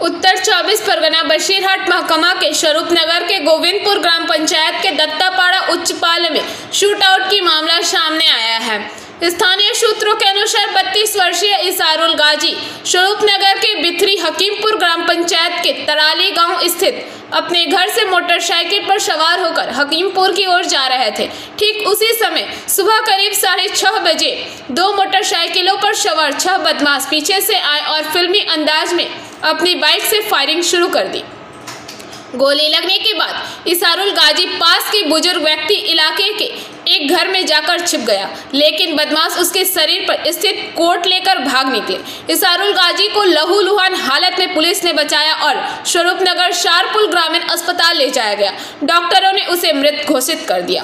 उत्तर 24 परगना बशीरहाट महकमा के स्वरूप नगर के गोविंदपुर ग्राम पंचायत के दत्तापाड़ा उच्चपाल में शूट आउट की मामला सामने आया है। स्थानीय सूत्रों के अनुसार 32 वर्षीय इसारुल गाजी स्वरूप नगर के बिथरी हकीमपुर ग्राम पंचायत के तराली गांव स्थित अपने घर से मोटरसाइकिल पर सवार होकर हकीमपुर की ओर जा रहे थे। ठीक उसी समय सुबह करीब 6:30 बजे दो मोटरसाइकिलों पर सवार 6 बदमाश पीछे से आए और फिल्मी अंदाज में अपनी बाइक से फायरिंग शुरू कर दी। गोली लगने के बाद इसारुल गाजी पास के बुजुर्ग व्यक्ति इलाके के एक घर में जाकर छिप गया, लेकिन बदमाश उसके शरीर पर स्थित कोट लेकर भाग निकले। इसारुल गाजी को लहूलुहान हालत में पुलिस ने बचाया और स्वरूप नगर शारपुल ग्रामीण अस्पताल ले जाया गया। डॉक्टरों ने उसे मृत घोषित कर दिया।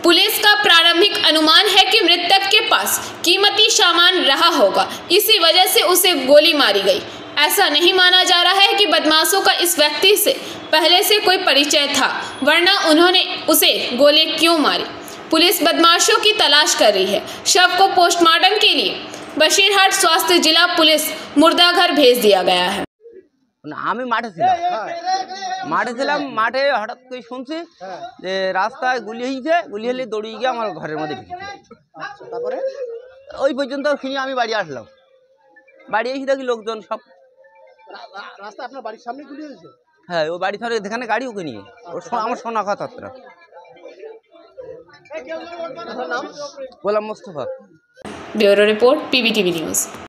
पुलिस का प्रारंभिक अनुमान है कि मृतक के पास कीमती सामान रहा होगा, इसी वजह से उसे गोली मारी गई। ऐसा नहीं माना जा रहा है कि बदमाशों का इस व्यक्ति से पहले से कोई परिचय था, वरना उन्होंने उसे गोली क्यों मारी। पुलिस बदमाशों की तलाश कर रही है। शव को पोस्टमार्टम के लिए बशीरहाट स्वास्थ्य जिला पुलिस मुर्दाघर भेज दिया गया है। আমি মাঠে ছিলাম মাঠে হঠাৎ করে শুনছি যে রাস্তায় গুলি হলে দৌড়িয়ে গিয়ে আমার ঘরের মধ্যে ঢুকেছে। তারপরে ওই পর্যন্ত শুনি আমি বাড়ি আসলাম। বাড়ি এসে দেখি লোকজন সব রাস্তা। আপনার বাড়ির সামনে গুলি হয়েছে? হ্যাঁ, ও বাড়ি ধরে যেখানে গাড়ি ওকে নিয়ে আমার শোনা কথা। Golam Mostafa. Bureau report PBTV news.